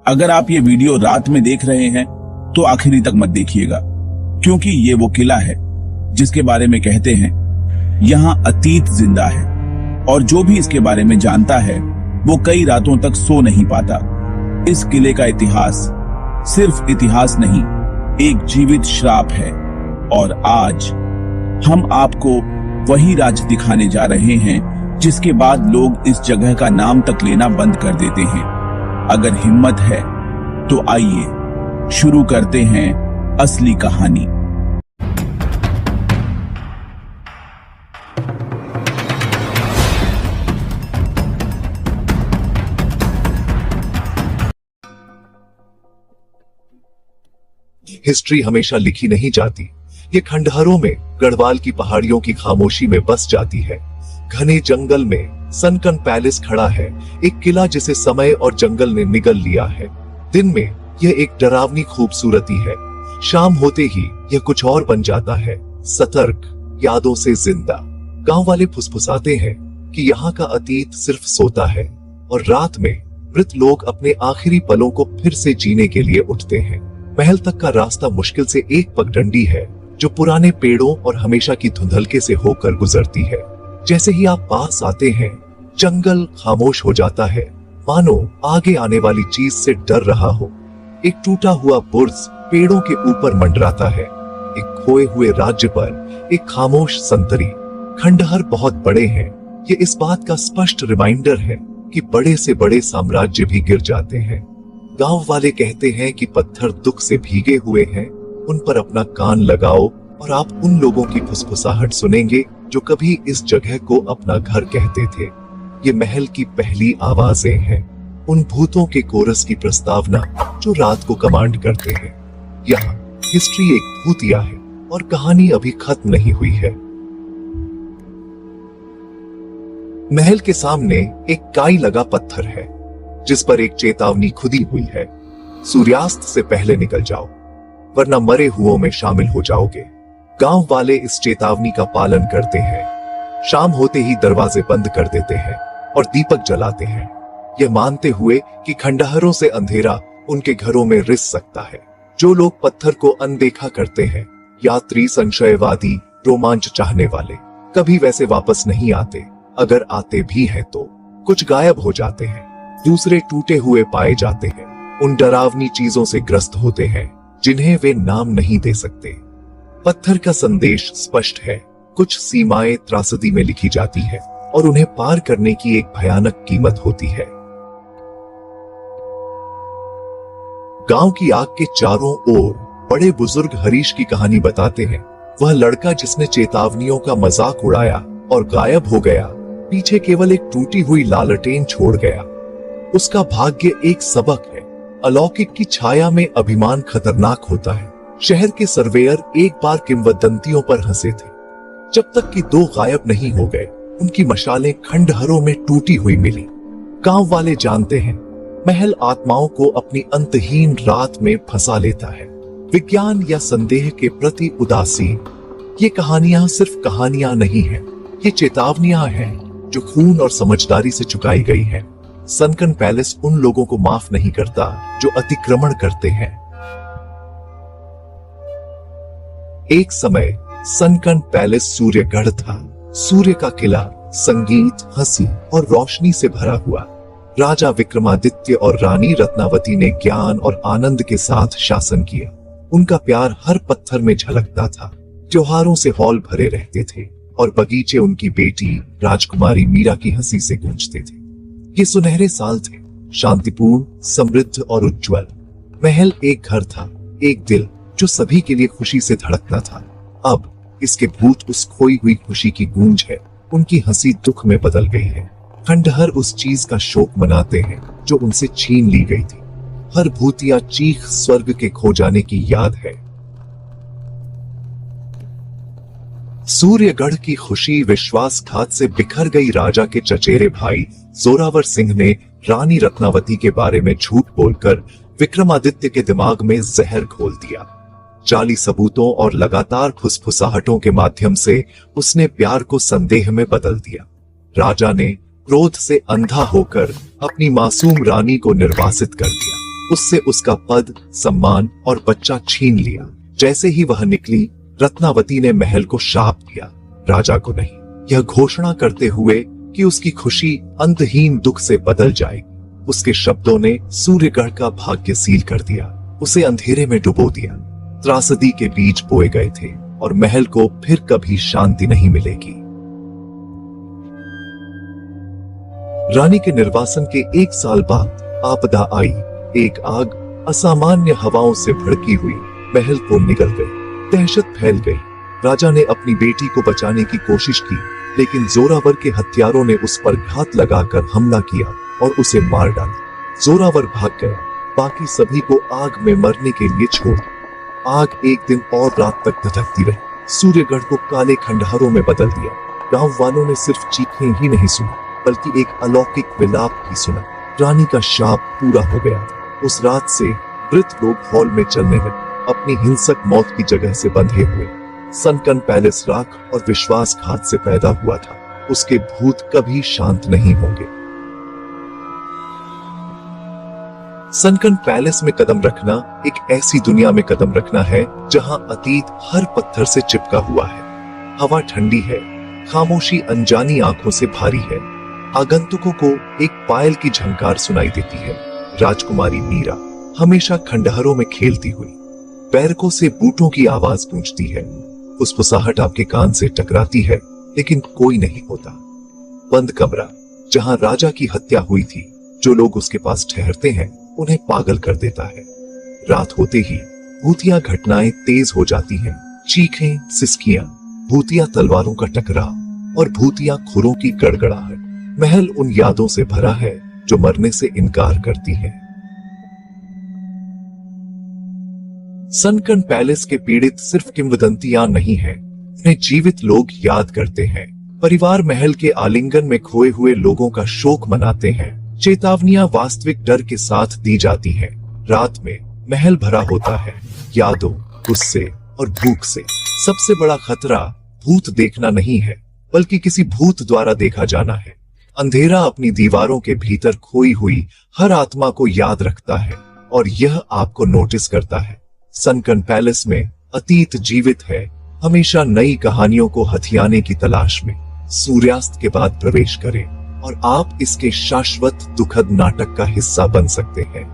अगर आप ये वीडियो रात में देख रहे हैं तो आखिरी तक मत देखिएगा, क्योंकि ये वो किला है जिसके बारे में कहते हैं यहाँ अतीत जिंदा है, और जो भी इसके बारे में जानता है वो कई रातों तक सो नहीं पाता। इस किले का इतिहास सिर्फ इतिहास नहीं, एक जीवित श्राप है। और आज हम आपको वही राज दिखाने जा रहे हैं जिसके बाद लोग इस जगह का नाम तक लेना बंद कर देते हैं। अगर हिम्मत है तो आइए शुरू करते हैं असली कहानी। हिस्ट्री हमेशा लिखी नहीं जाती, ये खंडहरों में गढ़वाल की पहाड़ियों की खामोशी में बस जाती है। घने जंगल में सनकन पैलेस खड़ा है, एक किला जिसे समय और जंगल ने निगल लिया है। दिन में यह एक डरावनी खूबसूरती है, शाम होते ही यह कुछ और बन जाता है, सतर्क, यादों से जिंदा। गांव वाले फुसफुसाते हैं कि यहाँ का अतीत सिर्फ सोता है और रात में मृत लोग अपने आखिरी पलों को फिर से जीने के लिए उठते हैं। महल तक का रास्ता मुश्किल से एक पगडंडी है जो पुराने पेड़ों और हमेशा की धुंधलके से होकर गुजरती है। जैसे ही आप पास आते हैं, जंगल खामोश हो जाता है, मानो आगे आने वाली चीज से डर रहा हो। एक टूटा हुआ बुर्ज पेड़ों के ऊपर मंडराता है, एक खोए हुए राज्य पर एक खामोश संतरी। खंडहर बहुत बड़े हैं, ये इस बात का स्पष्ट रिमाइंडर है कि बड़े से बड़े साम्राज्य भी गिर जाते हैं। गांव वाले कहते हैं कि पत्थर दुख से भीगे हुए हैं, उन पर अपना कान लगाओ और आप उन लोगों की फुसफुसाहट सुनेंगे जो कभी इस जगह को अपना घर कहते थे। ये महल की पहली आवाजें हैं, उन भूतों के कोरस की प्रस्तावना जो रात को कमांड करते हैं। यहाँ हिस्ट्री एक भूतिया है और कहानी अभी खत्म नहीं हुई है। महल के सामने एक काई लगा पत्थर है जिस पर एक चेतावनी खुदी हुई है, सूर्यास्त से पहले निकल जाओ वरना मरे हुओं में शामिल हो जाओगे। गांव वाले इस चेतावनी का पालन करते हैं, शाम होते ही दरवाजे बंद कर देते हैं और दीपक जलाते हैं, यह मानते हुए कि खंडहरों से अंधेरा उनके घरों में रिस सकता है। जो लोग पत्थर को अनदेखा करते हैं, यात्री, संशयवादी, रोमांच चाहने वाले, कभी वैसे वापस नहीं आते। अगर आते भी हैं तो कुछ गायब हो जाते हैं, दूसरे टूटे हुए पाए जाते हैं, उन डरावनी चीजों से ग्रस्त होते हैं जिन्हें वे नाम नहीं दे सकते। पत्थर का संदेश स्पष्ट है, कुछ सीमाएं त्रासदी में लिखी जाती है और उन्हें पार करने की एक भयानक कीमत होती है। गांव की आग के चारों ओर बड़े बुजुर्ग हरीश की कहानी बताते हैं, वह लड़का जिसने चेतावनियों का मजाक उड़ाया और गायब हो गया, पीछे केवल एक टूटी हुई लालटेन छोड़ गया। उसका भाग्य एक सबक है, अलौकिक की छाया में अभिमान खतरनाक होता है। शहर के सर्वेयर एक बार किंवदंतियों पर हंसे थे, जब तक कि दो गायब नहीं हो गए, उनकी मशालें खंडहरों में टूटी हुई मिली। गांव वाले जानते हैं, महल आत्माओं को अपनी अंतहीन रात में फंसा लेता है। विज्ञान या संदेह के प्रति उदासीन, ये कहानियां सिर्फ कहानियां नहीं हैं, ये चेतावनियां हैं जो खून और समझदारी से चुकाई गई हैं। सनकन पैलेस उन लोगों को माफ नहीं करता जो अतिक्रमण करते हैं। एक समय सनकन पैलेस सूर्यगढ़ था, सूर्य का किला संगीत, हंसी और रोशनी से भरा हुआ। राजा विक्रमादित्य और रानी रत्नावती ने ज्ञान और आनंद के साथ शासन किया। उनका प्यार हर पत्थर में झलकता था, त्योहारों से हॉल भरे रहते थे और बगीचे उनकी बेटी राजकुमारी मीरा की हंसी से गूंजते थे। ये सुनहरे साल थे, शांतिपूर्ण, समृद्ध और उज्जवल। महल एक घर था, एक दिल जो सभी के लिए खुशी से धड़कता था। अब इसके भूत उस खोई हुई खुशी की गूंज है, उनकी हंसी दुख में बदल गई है। खंडहर उस चीज का शोक मनाते हैं जो उनसे छीन ली गई थी। हर भूतिया चीख स्वर्ग के खो जाने की याद है। सूर्यगढ़ की खुशी विश्वासघात से बिखर गई। राजा के चचेरे भाई जोरावर सिंह ने रानी रत्नावती के बारे में झूठ बोलकर विक्रमादित्य के दिमाग में जहर घोल दिया। जाली सबूतों और लगातार फुसफुसाहटों के माध्यम से उसने प्यार को संदेह में बदल दिया। राजा ने क्रोध से अंधा होकर अपनी मासूम रानी को निर्वासित कर दिया। उससे उसका पद, सम्मान और बच्चा छीन लिया। जैसे ही वह निकली, रत्नावती ने महल को शाप दिया, राजा को नहीं, यह घोषणा करते हुए कि उसकी खुशी अंतहीन दुख से बदल जाएगी। उसके शब्दों ने सूर्यगढ़ का भाग्य सील कर दिया, उसे अंधेरे में डुबो दिया। त्रासदी के बीज बोए गए थे और महल को फिर कभी शांति नहीं मिलेगी। रानी के निर्वासन के 1 साल बाद आपदा आई। एक आग असामान्य हवाओं से भड़की हुई महल को निगल गई। दहशत फैल गई। राजा ने अपनी बेटी को बचाने की कोशिश की, लेकिन जोरावर के हत्यारों ने उस पर घात लगाकर हमला किया और उसे मार डाला। जोरावर भाग गया, बाकी सभी को आग में मरने के लिए छोड़। आग एक दिन और रात तक धधकती रही, सूर्यगढ़ को काले खंडहरों में बदल दिया। गांव वालों ने सिर्फ चीखें ही नहीं सुनी, बल्कि एक अलौकिक विलाप भी सुना। रानी का शाप पूरा हो गया था। उस रात से वृद्ध लोग हॉल में चलने लगे, अपनी हिंसक मौत की जगह से बंधे हुए। सनकन पैलेस राख और विश्वासघात से पैदा हुआ था, उसके भूत कभी शांत नहीं होंगे। सनकन पैलेस में कदम रखना एक ऐसी दुनिया में कदम रखना है जहां अतीत हर पत्थर से चिपका हुआ है। हवा ठंडी है, खामोशी अनजानी आंखों से भारी है। आगंतुकों को एक पायल की झंकार सुनाई देती है। राजकुमारी मीरा हमेशा खंडहरों में खेलती हुई, बैरकों से बूटों की आवाज गूंजती है। फुसफुसाहट आपके कान से टकराती है, लेकिन कोई नहीं होता। बंद कमरा जहां राजा की हत्या हुई थी, जो लोग उसके पास ठहरते हैं उन्हें पागल कर देता है। रात होते ही भूतिया घटनाएं तेज हो जाती हैं। चीखें, सिसकियां, भूतिया तलवारों का टकराव और भूतिया खुरों की गड़गड़ाहट। महल उन यादों से भरा है जो मरने से इनकार करती हैं। सनकन पैलेस के पीड़ित सिर्फ किंवदंतियां नहीं हैं, उन्हें जीवित लोग याद करते हैं। परिवार महल के आलिंगन में खोए हुए लोगों का शोक मनाते हैं। चेतावनियां वास्तविक डर के साथ दी जाती हैं। रात में महल भरा होता है यादों, गुस्से और भूख से। सबसे बड़ा खतरा भूत देखना नहीं है, बल्कि किसी भूत द्वारा देखा जाना है। अंधेरा अपनी दीवारों के भीतर खोई हुई हर आत्मा को याद रखता है और यह आपको नोटिस करता है। सनकन पैलेस में अतीत जीवित है, हमेशा नई कहानियों को हथियाने की तलाश में। सूर्यास्त के बाद प्रवेश करें और आप इसके शाश्वत दुखद नाटक का हिस्सा बन सकते हैं।